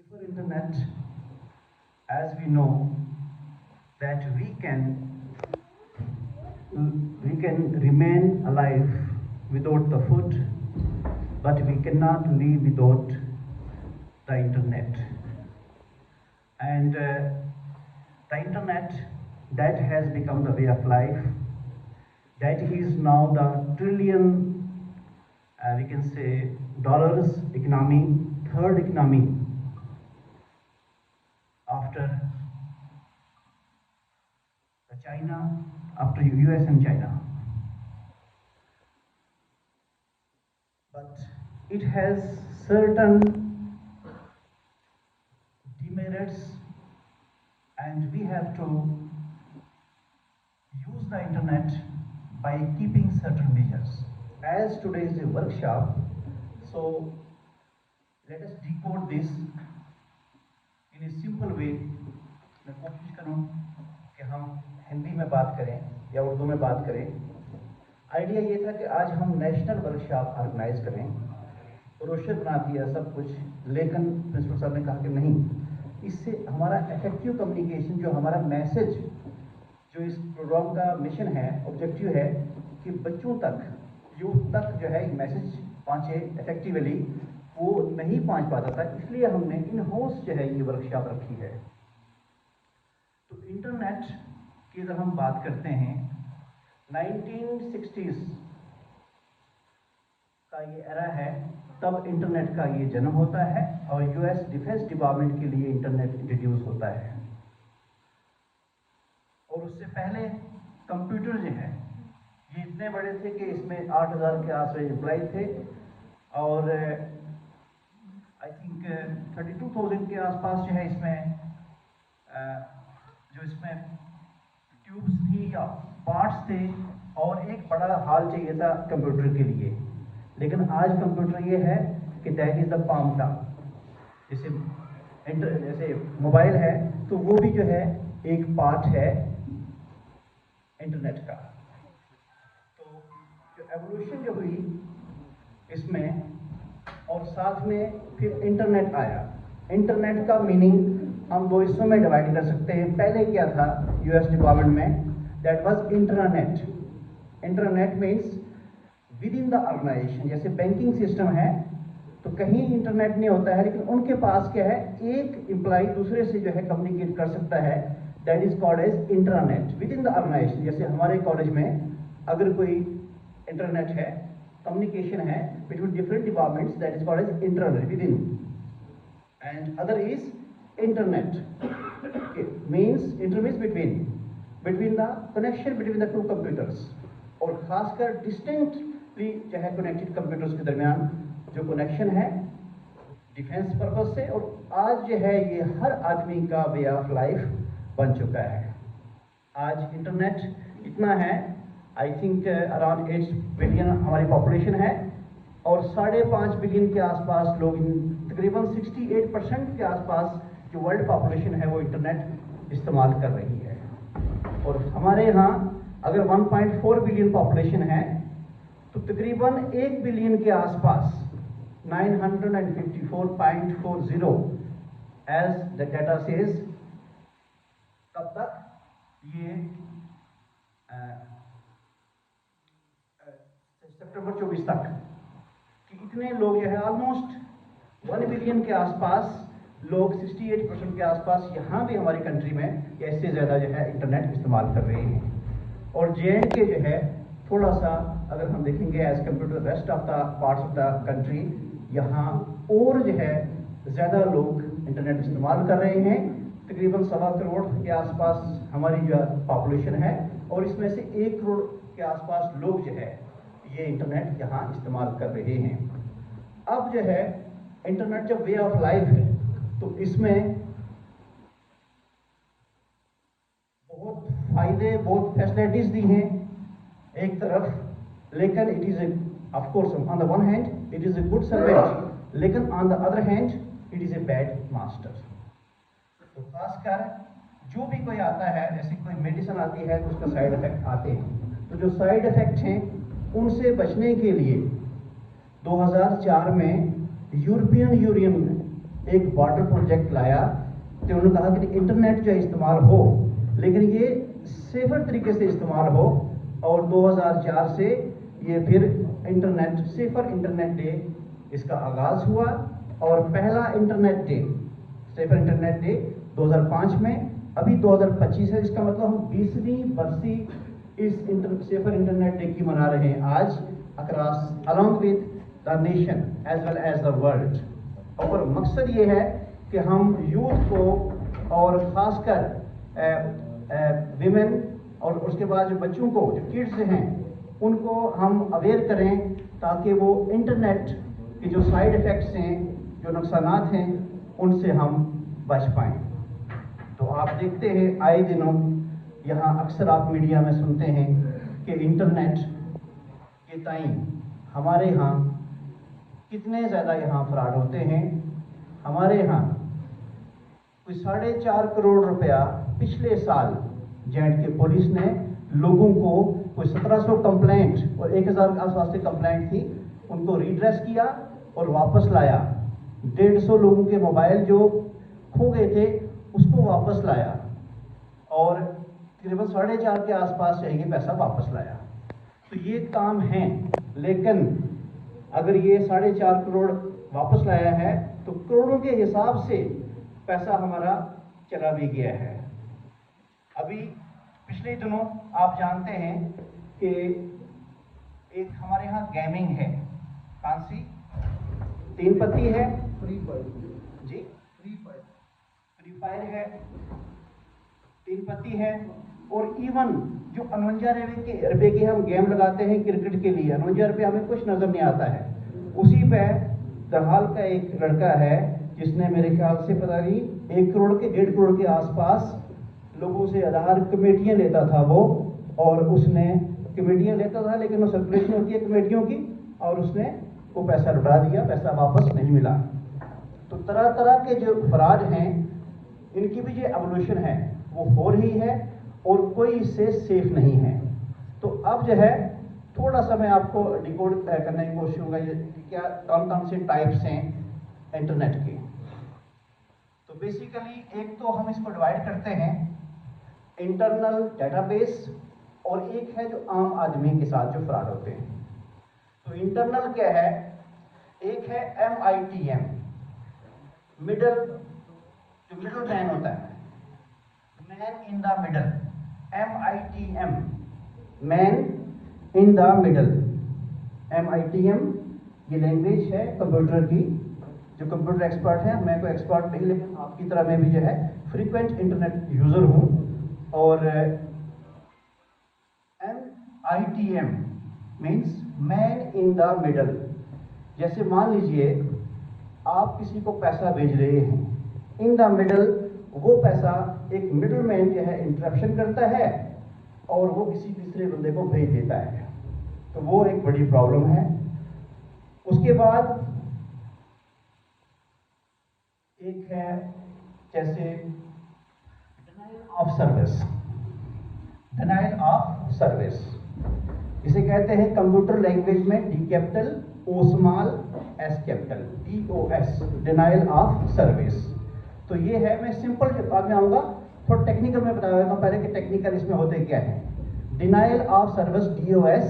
Before internet, as we know, that we can remain alive without the food, but we cannot live without the internet. And the internet, that has become the way of life. That is now the trillion, we can say, dollars economy, third economy after China, after US and China. But it has certain demerits, and we have to use the internet by keeping certain measures. As today is a workshop, so let us decode this in a simple way. मैं कोशिश करूं कि हम हिंदी में बात करें या उर्दू में बात करें। आइडिया ये था कि आज हम नेशनल वर्कशॉप ऑर्गेनाइज करें। ब्रोशर बना दिया सब कुछ, लेकिन प्रिंसिपल साहब ने कहा कि नहीं, इससे हमारा इफेक्टिव कम्युनिकेशन, जो हमारा मैसेज, जो इस प्रोग्राम का मिशन है, ऑब्जेक्टिव है कि बच्चों तक, यूथ तक जो है मैसेज पहुँचे इफेक्टिवली, वो नहीं पहुँच पाता था। इसलिए हमने इन हाउस जो है ये वर्कशॉप रखी है। तो इंटरनेट की अगर हम बात करते हैं, 1960s का ये एरा है, तब इंटरनेट का ये जन्म होता है और यूएस डिफेंस डिपार्टमेंट के लिए इंटरनेट इंट्रोड्यूस होता है। और उससे पहले कंप्यूटर जो है ये इतने बड़े थे कि इसमें 8000 के आसपास एम्प्लॉय थे और आई थिंक 32,000 के आसपास जो है इसमें जो इसमें ट्यूब्स थी या पार्ट्स थे, और एक बड़ा हॉल चाहिए था कंप्यूटर के लिए। लेकिन आज कंप्यूटर ये है कि that is the palm top. जैसे मोबाइल है तो वो भी जो है एक पार्ट है इंटरनेट का। तो जो एवोल्यूशन जो हुई इसमें, और साथ में फिर इंटरनेट आया। इंटरनेट का मीनिंग हम दो हिस्सों में डिवाइड कर सकते हैं। पहले क्या था यूएस डिपार्टमेंट में, that was internet. Internet means within the organisation. जैसे बैंकिंग सिस्टम है तो कहीं इंटरनेट नहीं होता है, लेकिन उनके पास क्या है, एक एम्प्लॉय दूसरे से जो है कम्युनिकेट कर सकता है, that is called as internet within the organisation. जैसे हमारे कॉलेज में अगर कोई इंटरनेट है, कम्युनिकेशन है between different departments, that is called as internet within, and other is internet. Okay, means intermeans between the connection between the two computers, और खासकर distinctly जो है कनेक्टेड कंप्यूटर्स के दरमियान जो कनेक्शन है डिफेंस पर्पस से, और आज जो है ये हर आदमी का वे ऑफ लाइफ बन चुका है। आज इंटरनेट इतना है, आई थिंक अराउंड 8 बिलियन हमारी पॉपुलेशन है, और 5.5 बिलियन के आसपास लोग, तकरीबन 68% के आसपास जो वर्ल्ड पॉपुलेशन है वो इंटरनेट इस्तेमाल कर रही है। और हमारे यहाँ अगर 1.4 बिलियन पॉपुलेशन है तो तकरीबन 1 बिलियन के आसपास 954.40 एज द डाटा सेज, कब तक, ये सितंबर 24 तक, कि इतने लोग जो है ऑलमोस्ट 1 बिलियन के आसपास लोग, 68% के आसपास यहाँ भी हमारी कंट्री में इससे ज़्यादा जो है इंटरनेट इस्तेमाल कर रहे हैं। और जे.एंड.के जो है थोड़ा सा अगर हम देखेंगे as compare to the rest of the parts of the country, यहाँ और जो है ज़्यादा लोग इंटरनेट इस्तेमाल कर रहे हैं। तकरीबन 1.25 करोड़ के आसपास हमारी जो पॉपुलेशन है, और इसमें से 1 करोड़ के आसपास लोग जो है ये इंटरनेट यहाँ इस्तेमाल कर रहे हैं। अब जो है इंटरनेट जब वे ऑफ लाइफ है तो इसमें बहुत फायदे, बहुत फैसिलिटीज दी हैं एक तरफ, लेकिन it is of course on the one hand it is a good servant, लेकिन on the other hand it is a bad master. तो खासकर जो भी कोई आता है, जैसे कोई मेडिसिन आती है तो उसका साइड इफेक्ट आते हैं, तो जो साइड इफेक्ट हैं उनसे बचने के लिए 2004 में यूरोपियन यूनियन एक वाटर प्रोजेक्ट लाया, तो उन्होंने कहा कि इंटरनेट जो है इस्तेमाल हो, लेकिन ये सेफर तरीके से इस्तेमाल हो। और 2004 से ये फिर इंटरनेट सेफर इंटरनेट डे इसका आगाज़ हुआ, और पहला internet day safer internet day 2005 में, अभी 2025 है। इसका मतलब हम 20वीं बरसी इस सेफर इंटरनेट डे की मना रहे हैं आज across along with the nation as well as the world. और मकसद ये है कि हम यूथ को और ख़ासकर विमेन और उसके बाद जो बच्चों को, जो किड्स हैं, उनको हम अवेयर करें ताकि वो इंटरनेट के जो साइड इफ़ेक्ट्स हैं, जो नुकसानात हैं, उनसे हम बच पाएँ। तो आप देखते हैं आए दिनों यहाँ अक्सर आप मीडिया में सुनते हैं कि इंटरनेट के टाइम हमारे यहाँ कितने ज़्यादा यहाँ फ्रॉड होते हैं। हमारे यहाँ कोई 4.5 करोड़ रुपया पिछले साल जे.एंड.के पुलिस ने लोगों को, कोई 1700 कंप्लेंट और 1000 के आसपास से कंप्लेंट थी, उनको रिड्रेस किया और वापस लाया। 150 लोगों के मोबाइल जो खो गए थे उसको वापस लाया, और तकरीबन 4.5 के आसपास चाहिए पैसा वापस लाया। तो ये काम है, लेकिन अगर ये 4.5 करोड़ वापस लाया है तो करोड़ों के हिसाब से पैसा हमारा चला भी गया है। अभी पिछले दिनों आप जानते हैं कि एक हमारे यहाँ गेमिंग है, कौन सी, 3 पत्ती है, फ्री फायर है, 3 पत्ती है, और इवन जो 49 रुपये की हम गेम लगाते हैं क्रिकेट के लिए, 49 रुपये हमें कुछ नज़र नहीं आता है, उसी पे दरहाल का एक लड़का है जिसने मेरे ख्याल से पता नहीं 1 करोड़ के 1.5 करोड़ के आसपास लोगों से आधार कमेटियाँ लेता था वो, और उसने कमेटियाँ लेता था लेकिन वो सर्कुलेशन होती है कमेटियों की, और उसने वो पैसा लुटा दिया, पैसा वापस नहीं मिला। तो तरह तरह के जो फ्रॉड हैं इनकी भी जो एवोल्यूशन है वो हो रही है, और कोई इससे सेफ नहीं है। तो अब जो है थोड़ा सा मैं आपको डिकोड करने की कोशिश करूँगा कि क्या कौन कौन से टाइप्स हैं इंटरनेट के। तो बेसिकली एक तो हम इसको डिवाइड करते हैं इंटरनल डेटाबेस, और एक है जो आम आदमी के साथ जो फ्रॉड होते हैं। तो इंटरनल क्या है, एक है MITM, मिडल, जो मिडल मैन होता है, man in the middle, MITM, man in the middle. MITM ये लैंग्वेज है कंप्यूटर की, जो कंप्यूटर एक्सपर्ट है, मैं कोई एक्सपर्ट नहीं, लेकिन आपकी तरह मैं भी जो है फ्रीक्वेंट इंटरनेट यूज़र हूँ। और MITM means man in the middle. जैसे मान लीजिए आप किसी को पैसा भेज रहे हैं, इन द मिडल वो पैसा एक मिडल मैन जो है इंटरप्शन करता है और वो किसी तीसरे बंदे को भेज देता है, तो वो एक बड़ी प्रॉब्लम है। उसके बाद एक है जैसे denial of service, denial of service इसे कहते हैं कंप्यूटर लैंग्वेज में D capital O small S capital DOS, denial of service. तो ये है, मैं सिंपल बाद में आऊँगा, थोड़ा टेक्निकल में बताया था पहले कि टेक्निकल इसमें होते क्या है। डिनायल ऑफ सर्विस DOS,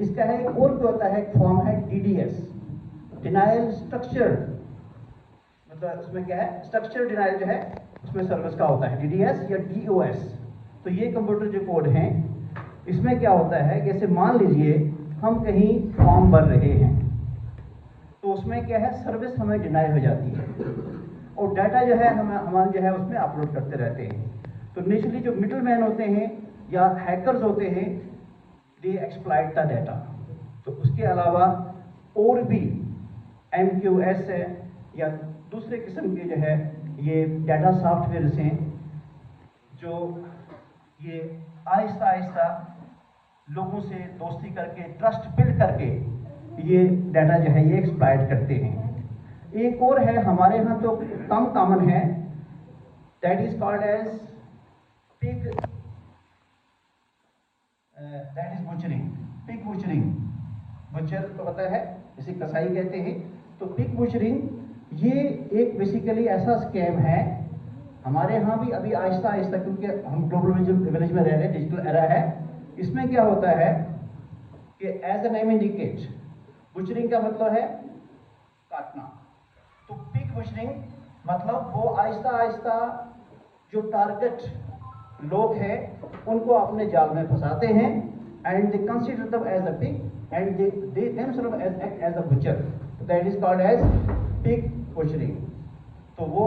इसका है एक और जो होता है एक फॉर्म है DDS, डिनायल स्ट्रक्चर, मतलब उसमें क्या है स्ट्रक्चर डिनायल जो है उसमें सर्विस का होता है DDS या DOS। तो ये कंप्यूटर जो कोड हैं इसमें क्या होता है, जैसे मान लीजिए हम कहीं फॉर्म भर रहे हैं तो उसमें क्या है सर्विस हमें डिनाई हो जाती है और डाटा जो है हमारे जो है उसमें अपलोड करते रहते हैं। तो नेचुरली जो मिडल मैन होते हैं या हैकर्स होते हैं, दे एक्सप्लॉइट द डाटा। तो उसके अलावा और भी MQS है या दूसरे किस्म के जो है ये डाटा सॉफ्टवेयर हैं जो ये आहिस्ता आहिस्ता लोगों से दोस्ती करके ट्रस्ट बिल्ड करके ये डाटा जो है ये एक्सप्लॉइट करते हैं। एक और है हमारे यहाँ तो कम कॉमन है, that is called as pig, that is butchering, pig butchering. Butcher तो पता है इसे कसाई कहते हैं। तो पिग बुचरिंग ये एक बेसिकली ऐसा स्कैम है, हमारे यहाँ भी अभी आहिस्ता आहिस्ता, क्योंकि हम ग्लोबल विलेज में रह रहे हैं, डिजिटल एरा है। इसमें क्या होता है कि as a name indicate, butchering का मतलब है काटना, तो पिग बुचरिंग मतलब वो आहिस्ता आहिस्ता जो टारगेट लोग हैं उनको अपने जाल में फंसाते हैं, and they consider them as a pig and they themselves as a butcher, that is called as pig butchering. तो वो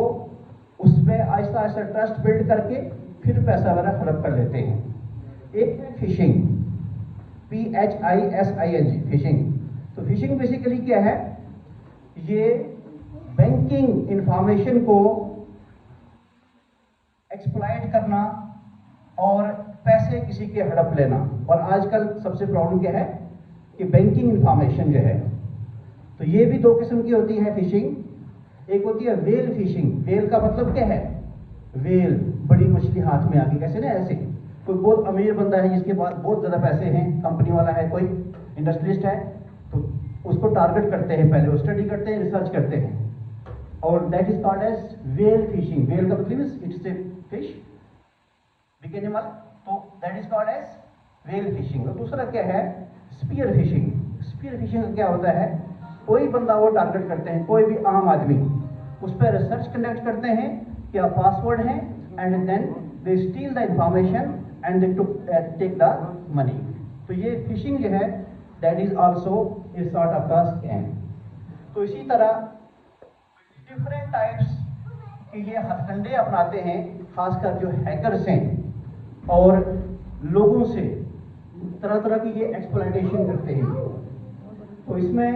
उसमें आहिस्ता आहिस्ता ट्रस्ट बिल्ड करके फिर पैसा वगैरह हड़प कर लेते हैं। एक है फिशिंग, PHISING, फिशिंग। तो फिशिंग बेसिकली क्या है, ये बैंकिंग इंफॉर्मेशन को एक्सप्लॉइट करना और पैसे किसी के हड़प लेना। और आजकल सबसे प्रॉब्लम क्या है कि बैंकिंग इंफॉर्मेशन जो है, तो ये भी दो किस्म की होती है फिशिंग। एक होती है वेल फिशिंग। वेल का मतलब क्या है, वेल बड़ी मछली हाथ में आ गई, कैसे ना ऐसे। कोई बहुत अमीर बंदा है जिसके पास बहुत ज़्यादा पैसे हैं, कंपनी वाला है, कोई इंडस्ट्रियलिस्ट है, तो उसको टारगेट करते हैं, पहले वो स्टडी करते हैं, रिसर्च करते हैं, और that is called as whale fishing. Whale का मतलब it's a fish, big animal, तो that is called as whale fishing. और दूसरा क्या है, स्पीयर फिशिंग। स्पीयर फिशिंग क्या होता है, कोई बंदा वो टारगेट करते हैं, कोई भी आम आदमी, उस पर रिसर्च कंडक्ट करते हैं, क्या पासवर्ड है, and then they steal the information and they take the money. तो ये फिशिंग जो है that is also a sort of the scam. तो इसी तरह डिफरेंट टाइप्स के ये हथकंडे अपनाते हैं, खासकर जो हैकर्स हैं, और लोगों से तरह तरह की ये एक्सप्लॉइटेशन करते हैं। तो इसमें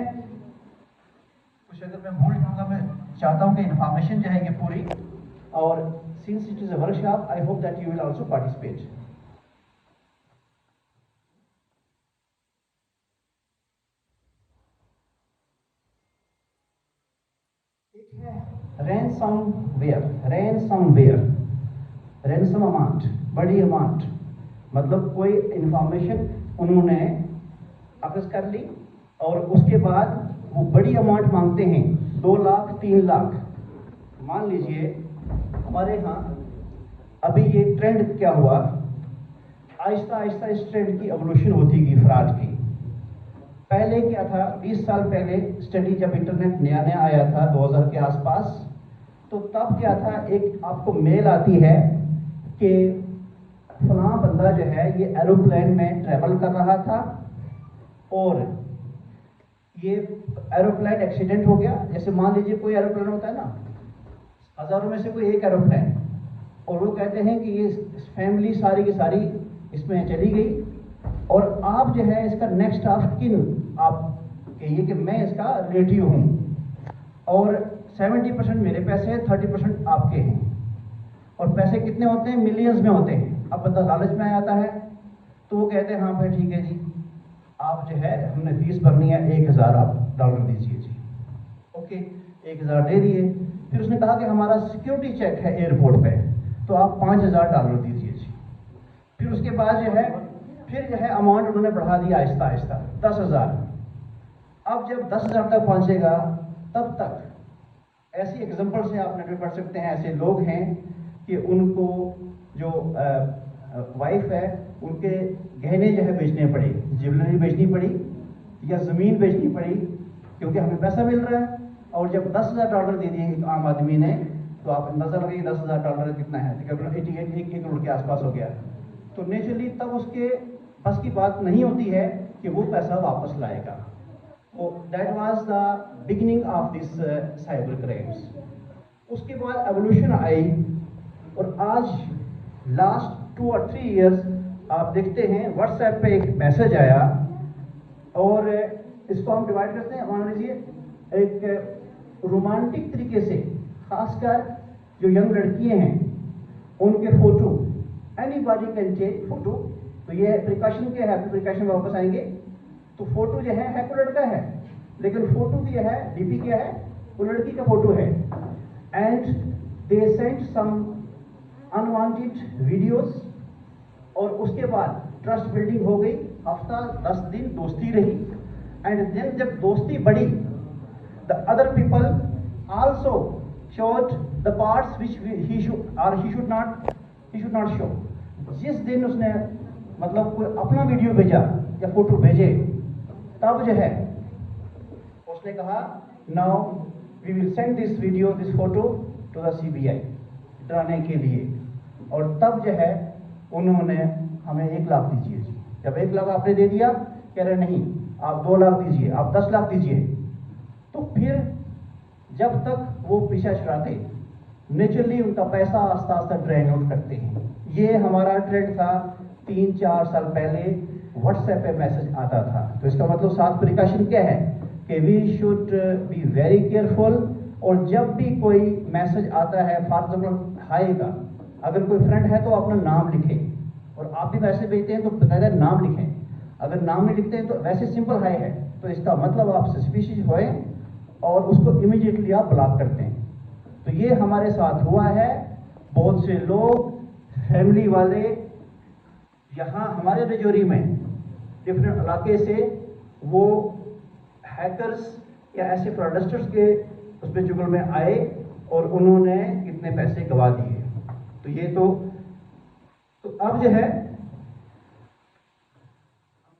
कुछ अगर मैं भूल जाऊंगा, मैं चाहता हूं कि इंफॉर्मेशन जो है ये पूरी, और since it is a workshop I hope that you will also participate. एक है रैनसमवेयर। रैनसम अमाउंट, बड़ी अमाउंट, मतलब कोई इंफॉर्मेशन उन्होंने अक्सेस कर ली और उसके बाद वो बड़ी अमाउंट मांगते हैं, 2 लाख 3 लाख। मान लीजिए हमारे यहाँ अभी ये ट्रेंड क्या हुआ, आहिस्ता आहिस्ता इस ट्रेंड की एवोल्यूशन होती गई फ्रॉड की। पहले क्या था, 20 साल पहले स्टडी जब इंटरनेट नया नया आया था 2000 के आसपास, तो तब क्या था, एक आपको मेल आती है कि फलां बंदा जो है ये एरोप्लेन में ट्रेवल कर रहा था और ये एरोप्लेन एक्सीडेंट हो गया। जैसे मान लीजिए कोई एरोप्लेन होता है ना, हजारों में से कोई एक एरोप्लेन, और वो कहते हैं कि ये फैमिली सारी की सारी इसमें चली गई, और आप जो है इसका नेक्स्ट ऑफ किन आप कहिए कि मैं इसका रिलेटिव हूँ, और 70% मेरे पैसे हैं, 30% आपके हैं। और पैसे कितने होते हैं, मिलियंस में होते हैं। अब बंदा लालच में आ जाता है, तो वो कहते हैं हाँ भाई ठीक है जी, आप जो है हमने फीस भरनी है, $1000 आप डॉलर दीजिए जी। ओके, 1000 दे दिए। फिर उसने कहा कि हमारा सिक्योरिटी चेक है एयरपोर्ट पे, तो आप $5000 दीजिए जी। फिर उसके बाद जो है फिर जो है अमाउंट उन्होंने बढ़ा दिया आहिस्ता आहिस्ता, 10,000। अब जब 10,000 तक पहुंचेगा, तब तक ऐसी एग्जांपल से आप नेट पे पढ़ सकते हैं, ऐसे लोग हैं कि उनको जो वाइफ है उनके गहने जो है बेचने पड़े, ज्वेलरी बेचनी पड़ी या ज़मीन बेचनी पड़ी, क्योंकि हमें पैसा मिल रहा है। और जब $10,000 दे दिए एक आम आदमी ने, तो आप अंदाजा लगाइए $10,000 कितना है, तकरीबन 88 करोड़ के आसपास हो गया। तो नेचुरली तब उसके बस की बात नहीं होती है कि वो पैसा वापस लाएगा। तो that was the beginning of this cyber crimes. उसके बाद एवोल्यूशन आई, और आज लास्ट 2 और 3 इयर्स आप देखते हैं व्हाट्सएप पे एक मैसेज आया, और इसको हम डिवाइड करते हैं। मान लीजिए एक रोमांटिक तरीके से, खासकर जो यंग लड़कियां हैं उनके photo, anybody can take photo. तो ये प्रिकॉशन क्या है, प्रिकॉशन वापस आएंगे। तो फोटो जो है तो लड़का है, लेकिन फोटो भी है, डीपी क्या है, वो लड़की का फोटो है। And they send some unwanted videos, और उसके बाद ट्रस्ट बिल्डिंग हो गई, हफ्ता 10 दिन दोस्ती रही, एंड देन जब दोस्ती बढ़ी, the other people also showed the parts which he should not show. जिस दिन उसने मतलब कोई अपना वीडियो भेजा या फोटो भेजे, तब जो है उसने कहा now we will send this video this photo to the CBI डराने के लिए। और तब जो है उन्होंने हमें 1 लाख दीजिए जी। जब 1 लाख आपने दे दिया, कह रहे नहीं आप 2 लाख दीजिए, आप 10 लाख दीजिए। तो फिर जब तक वो पीछा छुड़ाते, नेचुरली उनका पैसा आस्ता आस्ता ड्रेन आउट करते हैं। ये हमारा ट्रेंड था 3-4 साल पहले, व्हाट्सएप पे मैसेज आता था। तो इसका मतलब 7 प्रिकॉशन क्या है कि we should be very careful. और जब भी कोई मैसेज आता है, फॉर एग्जाम्पल हाय का, अगर कोई फ्रेंड है तो अपना नाम लिखे, और आप भी मैसेज भेजते हैं तो बकायदा नाम लिखें। अगर नाम नहीं लिखते हैं तो वैसे सिंपल हाय है, तो इसका मतलब आप सस्पिशियस होए और उसको इमीडिएटली आप ब्लॉक करते हैं। तो ये हमारे साथ हुआ है। बहुत से लोग, फैमिली वाले यहाँ हमारे रजौरी में डिफरेंट इलाके से वो हैकर्स या ऐसे फ्रॉडस्टर्स के उसमें जुगल में आए और उन्होंने कितने पैसे गवा दिए। तो ये तो अब जो है हम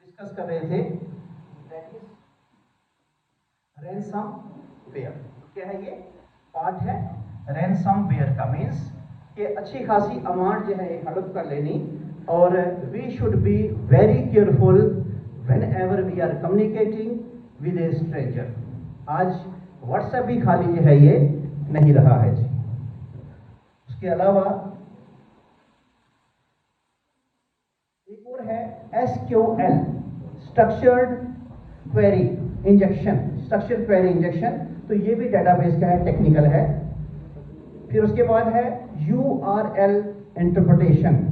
डिस्कस कर रहे थे, दैट इज रैनसमवेयर। क्या है ये पार्ट है रैनसमवेयर का, मीन्स कि अच्छी खासी अमाउंट जो है हड़प कर लेनी। और we should be very careful whenever we are communicating with a stranger. आज व्हाट्सएप भी खाली जो है ये नहीं रहा है जी। उसके अलावा एक और है SQL, structured query injection. Structured query injection, तो ये भी डेटाबेस का है, टेक्निकल है। फिर उसके बाद है URL interpretation.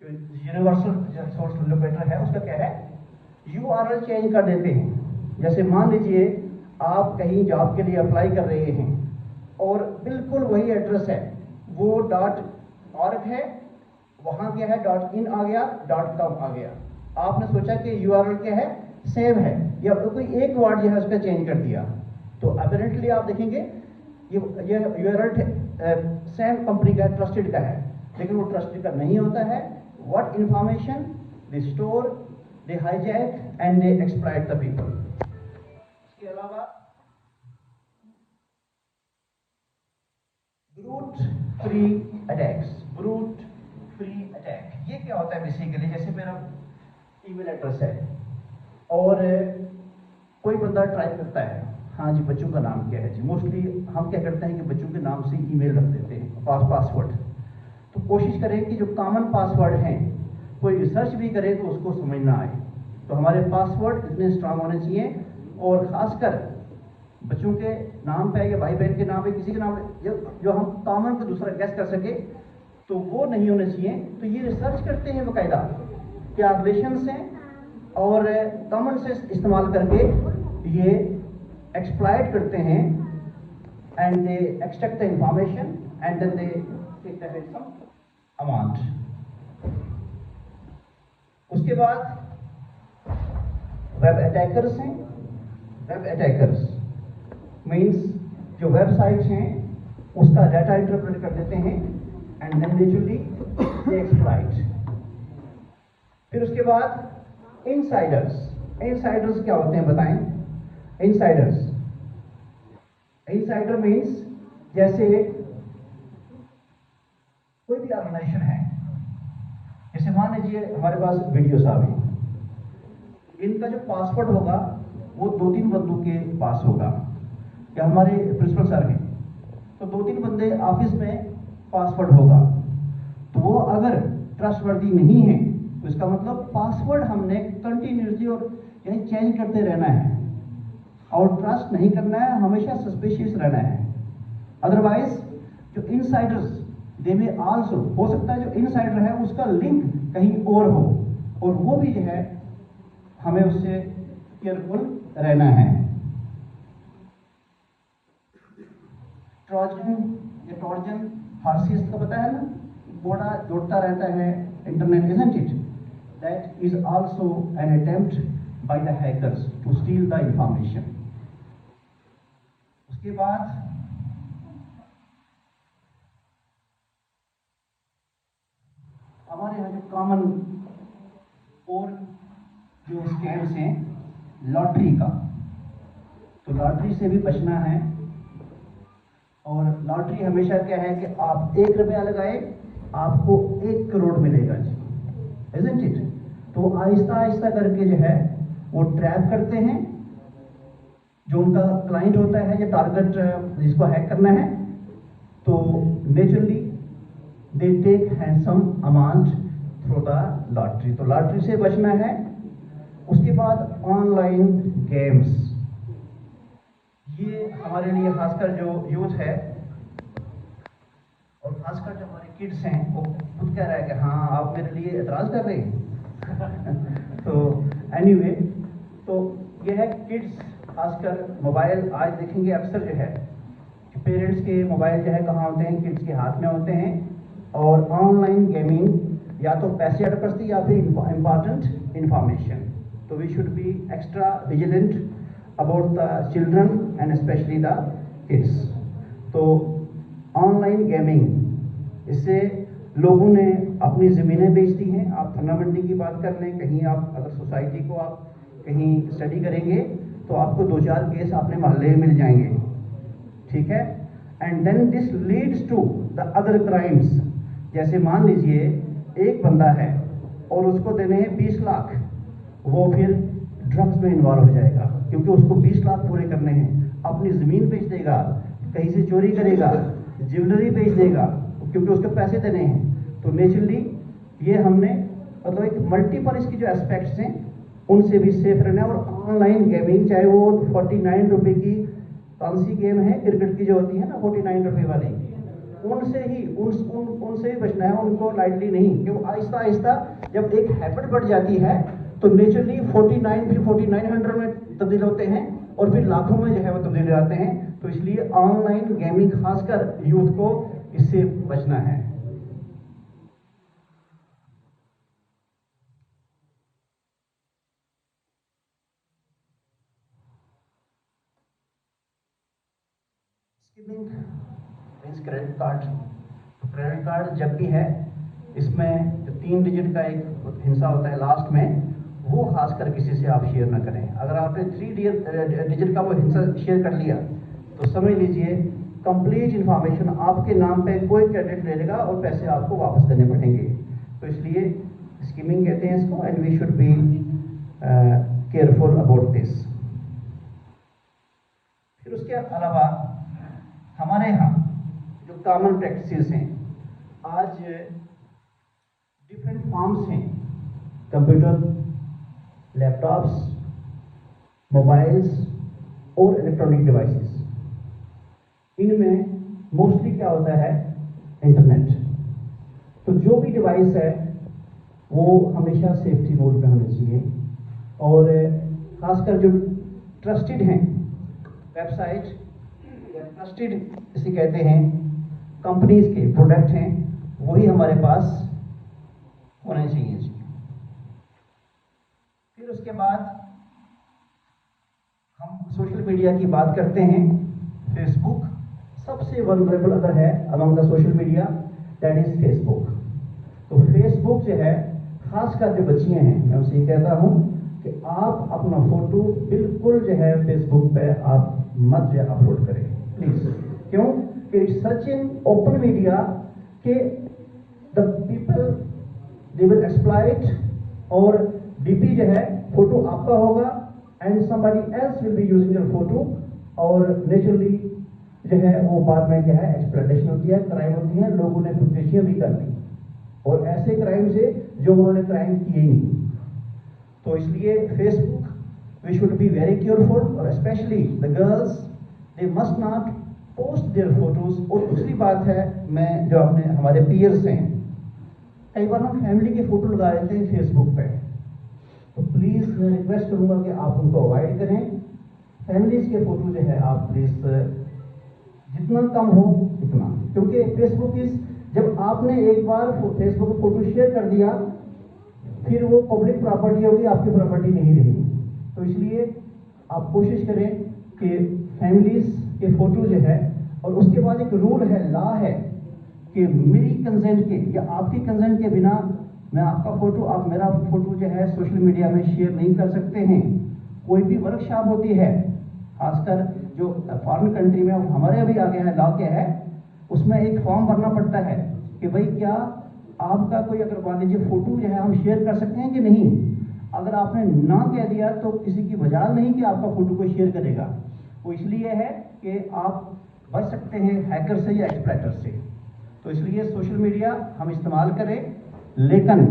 Universal source locator है, उसका क्या है, URL चेंज कर देते हैं। जैसे मान लीजिए आप कहीं जॉब के लिए अप्लाई कर रहे हैं और बिल्कुल वही एड्रेस है, वो .org है, वहां क्या है .in आ गया, .com आ गया। आपने सोचा कि URL क्या है, सेम है, या कोई एक वर्ड जो है उसका चेंज कर दिया। तो अपरेंटली आप देखेंगे ये URL सेम कंपनी का है, ट्रस्टेड का है, लेकिन वो ट्रस्टेड का नहीं होता है। What information they store, they hijack and they exploit the people. इसके अलावा brute free attacks. Brute free attack ये क्या होता है बेसिकली, जैसे मेरा ईमेल एड्रेस है और कोई बंदा ट्राई करता है, हाँ जी बच्चों का नाम क्या है जी। मोस्टली हम क्या करते हैं कि बच्चों के नाम से ईमेल रख देते हैं, पासवर्ड। तो कोशिश करें कि जो कॉमन पासवर्ड हैं, कोई रिसर्च भी करे तो उसको समझ ना आए। तो हमारे पासवर्ड इतने स्ट्रांग होने चाहिए, और खासकर बच्चों के नाम पे या भाई बहन के नाम पे, किसी के नाम पे जो हम कॉमन को दूसरा गैस कर सके, तो वो नहीं होने चाहिए। तो ये रिसर्च करते हैं बाकायदा, क्या रिलेशंस हैं, और कॉमन सेंस इस्तेमाल करके ये एक्सप्लॉइट करते हैं, and they extract the information and then they take the sum amount. उसके बाद वेब अटैकर्स हैं। वेब अटैकर्स मीन्स जो वेबसाइट्स हैं उसका डाटा इंटरप्रेट कर देते हैं and then naturally they exploit. फिर उसके बाद इनसाइडर्स। इनसाइडर्स क्या होते हैं बताएं? इनसाइडर्स, इनसाइडर मीन्स जैसे कोई भी ऑर्गेनाइजेशन है, जैसे मान लीजिए हमारे पास वीडियो साहब हैं, इनका जो पासवर्ड होगा वो 2-3 बंदों के पास होगा, या हमारे प्रिंसिपल सर हैं तो 2-3 बंदे ऑफिस में पासवर्ड होगा। तो वो अगर ट्रस्टवर्दी नहीं है तो इसका मतलब पासवर्ड हमने कंटिन्यूसली और यानी चेंज करते रहना है, और ट्रस्ट नहीं करना है, हमेशा सस्पिशियस रहना है। अदरवाइज जो इनसाइडर्स दे में आल्सो हो सकता है जो इनसाइडर है उसका लिंक कहीं और हो, और वो भी जो है हमें उससे केयरफुल रहना है। ट्रोजन हॉर्सेस का पता है ना, घोड़ा दौड़ता रहता है internet, isn't it? That is also an attempt by the hackers to steal the information. उसके बाद हमारे यहाँ जो कॉमन और जो स्कैम्स हैं लॉटरी का, तो लॉटरी से भी बचना है। और लॉटरी हमेशा क्या है कि आप 1 रुपया लगाए आपको 1 करोड़ मिलेगा जी, इज़न्ट इट? तो आहिस्ता आहिस्ता करके जो है वो ट्रैप करते हैं जो उनका क्लाइंट होता है या टारगेट जिसको हैक करना है, तो naturally they take handsome amount through the lottery. तो लॉटरी से बचना है। उसके बाद ऑनलाइन गेम्स, ये हमारे लिए खासकर जो यूथ है और खासकर जो हमारे किड्स हैं वो खुद कह रहा है कि हाँ आप मेरे लिए एतराज़ कर रहे हैं। तो एनीवे, तो ये है किड्स, खासकर मोबाइल आज देखेंगे अक्सर जो है पेरेंट्स के मोबाइल जो है कहाँ होते हैं, किड्स के हाथ में होते हैं। और ऑनलाइन गेमिंग या तो पैसे अटकती या फिर इम्पॉर्टेंट इंफॉर्मेशन। तो we should be extra vigilant about the children and specially the kids. तो ऑनलाइन गेमिंग, इससे लोगों ने अपनी ज़मीनें बेच दी हैं। आप धन्ना मंडी की बात कर लें, कहीं आप अगर सोसाइटी को आप कहीं स्टडी करेंगे तो आपको 2-4 केस अपने मोहल्ले में मिल जाएंगे, ठीक है। And then this leads to the other crimes. जैसे मान लीजिए एक बंदा है और उसको देने हैं 20 लाख, वो फिर ड्रग्स में इन्वॉल्व हो जाएगा क्योंकि उसको 20 लाख पूरे करने हैं। अपनी ज़मीन बेच देगा, कहीं से चोरी करेगा, ज्वेलरी बेच देगा क्योंकि उसको पैसे देने हैं। तो नेचुरली ये हमने मतलब एक मल्टीपल इसकी जो एस्पेक्ट्स हैं उनसे भी सेफ रहना है। और ऑनलाइन गेमिंग, चाहे वो 49 रुपये की कौन सी गेम है क्रिकेट की जो होती है ना 49 रुपये वाली, उनसे ही बचना है, उनको लाइटली नहीं। क्योंकि आहिस्ता आहिस्ता जब एक हैबिट बढ़ जाती है तो नेचुरली 49 फिर 4900 में तब्दील होते हैं और फिर लाखों में जो है वो तब्दील हो जाते हैं। तो इसलिए ऑनलाइन गेमिंग खासकर यूथ को इससे बचना है। Skimming means credit card. Credit card जब भी है इसमें जो 3 डिजिट का एक हिस्सा होता है लास्ट में, वो खासकर किसी से आप शेयर ना करें। अगर आपने 3 डिजिट का वो हिस्सा शेयर कर लिया तो समझ लीजिए कंप्लीट इंफॉर्मेशन आपके नाम पे कोई क्रेडिट ले लेगा और पैसे आपको वापस देने पड़ेंगे। तो इसलिए स्कीमिंग कहते हैं इसको, and we should be careful about this. फिर उसके अलावा हमारे यहाँ जो कॉमन प्रैक्टिसेस हैं, आज डिफरेंट फॉर्म्स हैं, कंप्यूटर, लैपटॉप्स, मोबाइल्स और इलेक्ट्रॉनिक डिवाइसेस। इनमें मोस्टली क्या होता है, इंटरनेट। तो जो भी डिवाइस है वो हमेशा सेफ्टी मोड पे होनी चाहिए। और खासकर जो ट्रस्टेड हैं वेबसाइट या ट्रस्टेड इसे कहते हैं कंपनीज के प्रोडक्ट हैं, वही हमारे पास होने चाहिए जी। फिर उसके बाद हम सोशल मीडिया की बात करते हैं। फेसबुक सबसे वल्नरेबल अगर है among the social media, that is Facebook. तो फेसबुक जो है खासकर जो बच्चियां हैं, मैं उनसे ये कहता हूं कि आप अपना फोटो बिल्कुल जो है फेसबुक पे आप मत जो अपलोड करें प्लीज। क्यों कि it's such in open media के the people they will exploit. और डीपी जो है फोटो आपका होगा and somebody else will be using your photo, और नेचुरली जो है वो बाद में क्या है एक्सप्लॉइटेशन होती है, क्राइम होती है, लोगों ने खुदकुशियां भी कर ली और ऐसे क्राइम से जो उन्होंने क्राइम किए ही नहीं। तो इसलिए Facebook we should be very careful, और specially the girls they must not post their photos. और दूसरी बात है, मैं जो अपने हमारे पीयर्स हैं, कई बार हम फैमिली के फोटो लगा देते हैं फेसबुक पे, तो प्लीज मैं रिक्वेस्ट करूंगा कि आप उनको अवॉइड करें। फैमिलीज के फोटो जो है आप प्लीज जितना कम हो उतना, क्योंकि फेसबुक इज, जब आपने एक बार फेसबुक पर फोटो शेयर कर दिया फिर वो पब्लिक प्रॉपर्टी होगी, आपकी प्रॉपर्टी नहीं रहेगी। तो इसलिए आप कोशिश करें कि फैमिलीज कि फ़ोटो जो है, और उसके बाद एक रूल है, लॉ है कि मेरी कंसेंट के या आपकी कंसेंट के बिना मैं आपका फ़ोटो, आप मेरा फ़ोटो जो है सोशल मीडिया में शेयर नहीं कर सकते हैं। कोई भी वर्कशॉप होती है, खासकर जो फॉरेन कंट्री में, हमारे अभी आ गया है लॉ क्या है, उसमें एक फॉर्म भरना पड़ता है कि भाई क्या आपका कोई, अगर मान लीजिए फ़ोटो जो है हम शेयर कर सकते हैं कि नहीं। अगर आपने ना कह दिया तो किसी की वजह नहीं कि आपका फ़ोटो कोई शेयर करेगा। वो इसलिए है कि आप बच सकते हैं हैकर से या एक्सप्लॉइटर से। तो इसलिए सोशल मीडिया हम इस्तेमाल करें, लेकिन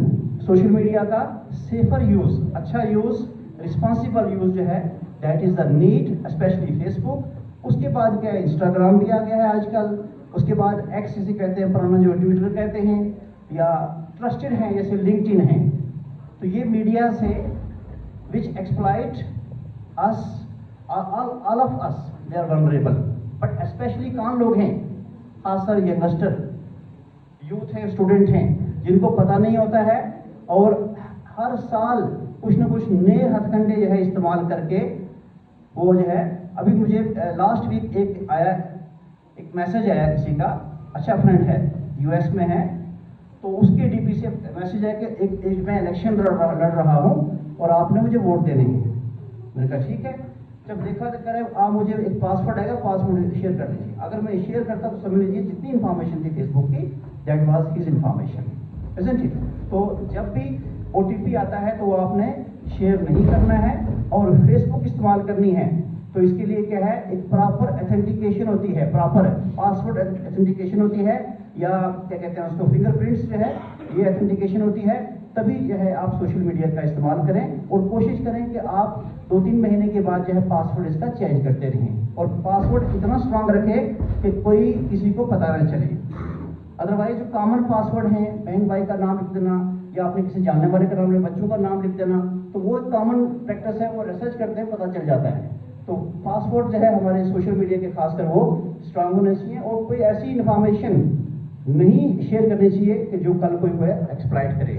सोशल मीडिया का सेफर यूज़, अच्छा यूज़, रिस्पॉन्सिबल यूज़ जो है, that is the need, specially Facebook. उसके बाद क्या है, इंस्टाग्राम भी आ गया है आजकल। उसके बाद एक्स जिसे कहते हैं, पुराना जो ट्विटर कहते हैं, या ट्रस्टेड हैं जैसे लिंक्डइन हैं। तो ये मीडिया से which exploit us, all of us, they are vulnerable. But specially कौन लोग हैं, खासकर यंगस्टर, यूथ है, स्टूडेंट हैं, जिनको पता नहीं होता है और हर साल कुछ ना कुछ नए हथकंडे जो है इस्तेमाल करके वो जो है। अभी मुझे लास्ट वीक एक मैसेज आया किसी का, अच्छा फ्रेंड है, यूएस में है, तो उसके डीपी से मैसेज आया कि एक मैं इलेक्शन लड़ रहा हूँ और आपने मुझे वोट देने हैं। मैंने कहा ठीक है। जब देखा तो कह रहे आप मुझे एक पासवर्ड आएगा, पासवर्ड शेयर कर लीजिए। अगर मैं शेयर करता तो समझ लीजिए जितनी इन्फॉर्मेशन थी फेसबुक की, that was his information, isn't it. तो जब भी ओटीपी आता है तो वो आपने शेयर नहीं करना है और फेसबुक इस्तेमाल करनी है। तो इसके लिए क्या है, एक प्रॉपर ऑथेंटिकेशन होती है, प्रॉपर पासवर्ड ऑथेंटिकेशन होती है, या क्या कहते हैं उसको, फिंगरप्रिंट्स जो है, ये ऑथेंटिकेशन होती है। तभी जो है आप सोशल मीडिया का इस्तेमाल करें और कोशिश करें कि आप 2-3 महीने के बाद जो है पासवर्ड इसका चेंज करते रहें और पासवर्ड इतना स्ट्रांग रखें कि कोई किसी को पता न चले। अदरवाइज जो कॉमन पासवर्ड हैं, बहन भाई का नाम लिख देना या अपने किसी जानने वाले का नाम, बच्चों का नाम लिख देना, तो वो कॉमन प्रैक्टिस है, वो रिसर्च करते हैं, पता चल जाता है। तो पासवर्ड जो है हमारे सोशल मीडिया के खासकर वो स्ट्रांग होने चाहिए और कोई ऐसी इन्फॉर्मेशन नहीं शेयर करनी चाहिए कि जो कल कोई एक्सप्लॉइट करे।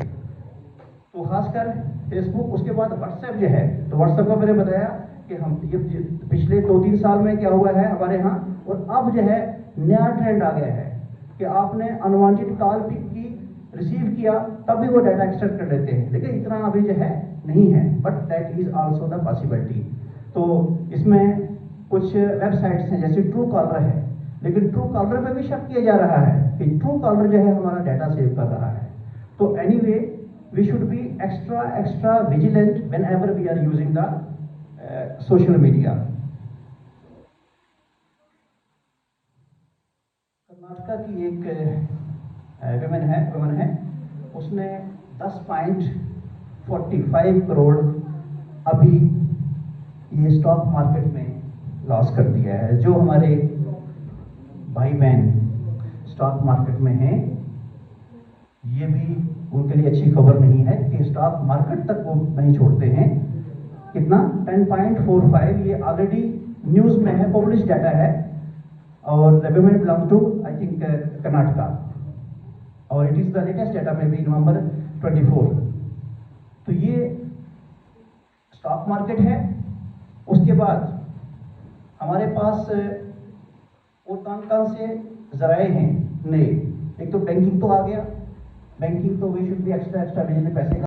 तो खासकर फेसबुक, उसके बाद व्हाट्सएप जो है, तो व्हाट्सएप का मैंने बताया कि हम ये पिछले 2-3 साल में क्या हुआ है हमारे यहाँ, और अब जो है नया ट्रेंड आ गया है कि आपने अनवांटेड कॉल पिक की, रिसीव किया, तब भी वो डाटा एक्सट्रैक्ट कर लेते हैं, लेकिन इतना अभी जो है नहीं है, but that is also the possibility. तो इसमें कुछ वेबसाइट्स हैं जैसे ट्रू कॉलर है, लेकिन ट्रू कॉलर पे भी शक किया जा रहा है कि ट्रू कॉलर जो है हमारा डाटा सेव कर रहा है। तो anyway we should be extra vigilant whenever we are using the social media. Karnataka की एक वुमन है, उसने 10.45 करोड़ अभी ये स्टॉक मार्केट में लॉस कर दिया है। जो हमारे भाई बहन स्टॉक मार्केट में हैं, ये भी उनके लिए अच्छी खबर नहीं है कि स्टॉक मार्केट तक वो नहीं छोड़ते हैं। कितना 10.45, ये ऑलरेडी न्यूज़ में है, पब्लिश डाटा है, और the women belong to I think Karnataka, और it is the latest data में भी नवंबर 24। तो ये स्टॉक मार्केट है। उसके बाद हमारे पास और कौन से जराए हैं नए, एक तो बैंकिंग तो आ गया, बैंकिंग तो we should be extra vigilant पैसे